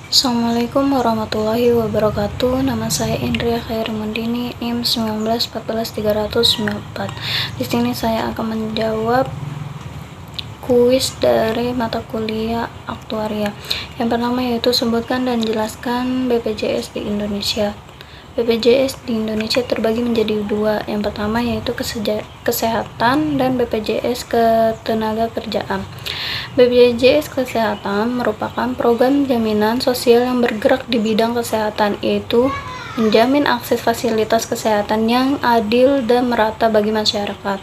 Assalamualaikum warahmatullahi wabarakatuh. Nama saya Indria Khairumundini, NIM 1914394. Di sini saya akan menjawab kuis dari mata kuliah aktuaria. Yang pertama yaitu sebutkan dan jelaskan BPJS di Indonesia. BPJS di Indonesia terbagi menjadi dua. Yang pertama yaitu kesehatan dan BPJS ketenagakerjaan. BPJS Kesehatan merupakan program jaminan sosial yang bergerak di bidang kesehatan, yaitu menjamin akses fasilitas kesehatan yang adil dan merata bagi masyarakat.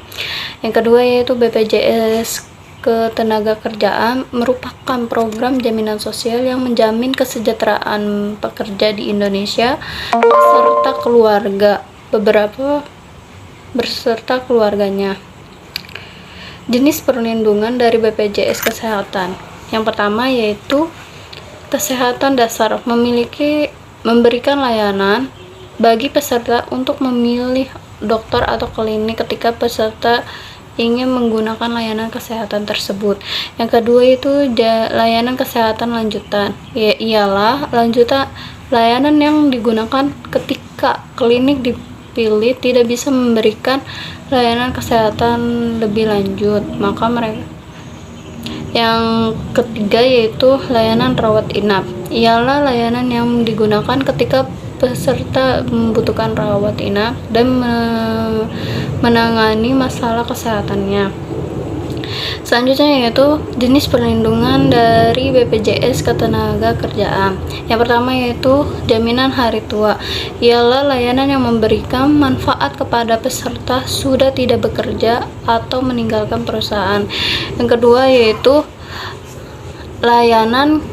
Yang kedua yaitu BPJS Ketenagakerjaan merupakan program jaminan sosial yang menjamin kesejahteraan pekerja di Indonesia beserta keluarganya. Jenis perlindungan dari BPJS Kesehatan. Yang pertama yaitu kesehatan dasar, memberikan layanan bagi peserta untuk memilih dokter atau klinik ketika peserta ingin menggunakan layanan kesehatan tersebut. Yang kedua itu layanan kesehatan lanjutan, ialah layanan yang digunakan ketika klinik dipilih tidak bisa memberikan layanan kesehatan lebih lanjut, maka mereka. Yang ketiga yaitu layanan rawat inap, ialah layanan yang digunakan ketika peserta membutuhkan rawat inap dan menangani masalah kesehatannya. Selanjutnya yaitu jenis perlindungan dari BPJS Ketenagakerjaan. Yang pertama yaitu jaminan hari tua, ialah layanan yang memberikan manfaat kepada peserta sudah tidak bekerja atau meninggalkan perusahaan. Yang kedua yaitu layanan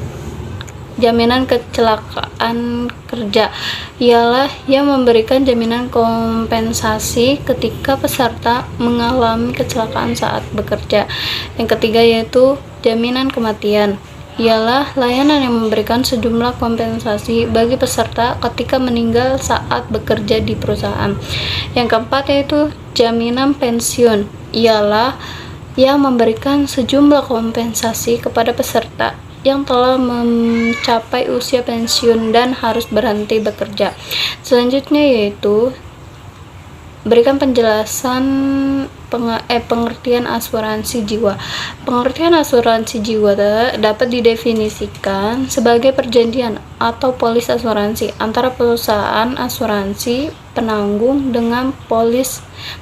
jaminan kecelakaan kerja, ialah yang memberikan jaminan kompensasi ketika peserta mengalami kecelakaan saat bekerja. Yang ketiga yaitu jaminan kematian, ialah layanan yang memberikan sejumlah kompensasi bagi peserta ketika meninggal saat bekerja di perusahaan. Yang keempat yaitu jaminan pensiun, ialah yang memberikan sejumlah kompensasi kepada peserta yang telah mencapai usia pensiun dan harus berhenti bekerja. Selanjutnya yaitu berikan penjelasan pengertian asuransi jiwa. Pengertian asuransi jiwa dapat didefinisikan sebagai perjanjian atau polis asuransi antara perusahaan asuransi penanggung dengan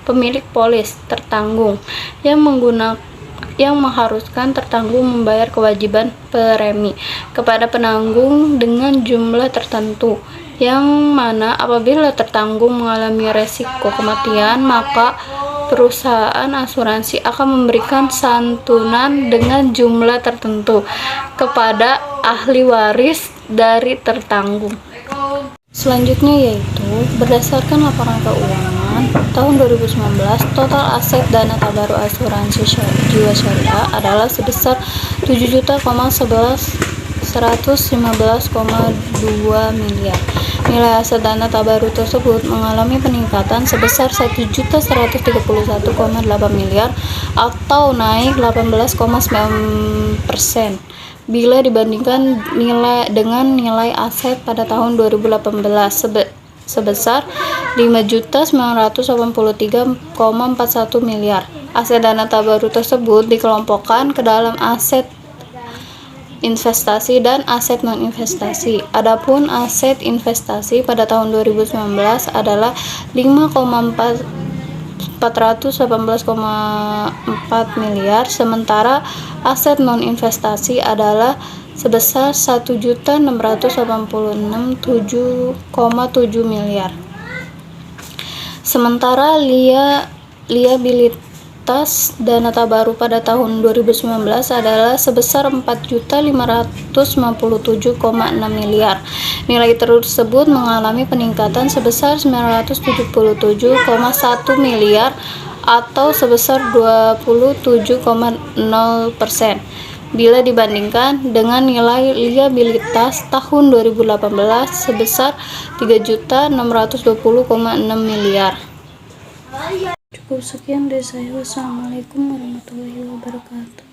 pemilik polis tertanggung yang mengharuskan tertanggung membayar kewajiban premi kepada penanggung dengan jumlah tertentu, yang mana apabila tertanggung mengalami resiko kematian, maka perusahaan asuransi akan memberikan santunan dengan jumlah tertentu kepada ahli waris dari tertanggung. Selanjutnya yaitu berdasarkan laporan keuangan tahun 2019, total aset dana tabaru asuransi jiwa syariah adalah sebesar 7.115,2 miliar. Nilai aset dana tabaru tersebut mengalami peningkatan sebesar 1.131,8 miliar atau naik 18,9% bila dibandingkan dengan nilai aset pada tahun 2018 sebesar 5.983,41 miliar. Aset dana tabaru tersebut dikelompokkan ke dalam aset investasi dan aset non-investasi. Adapun aset investasi pada tahun 2019 adalah 418,4 miliar, sementara aset non-investasi adalah sebesar 1.686,7 miliar. Sementara liabilitas dana tabaru pada tahun 2019 adalah sebesar 4.557,6 miliar. Nilai tersebut mengalami peningkatan sebesar 977,1 miliar atau sebesar 27,0% bila dibandingkan dengan nilai liabilitas tahun 2018 sebesar 3.620,6 miliar. Cukup sekian dari saya. Wassalamualaikum warahmatullahi wabarakatuh.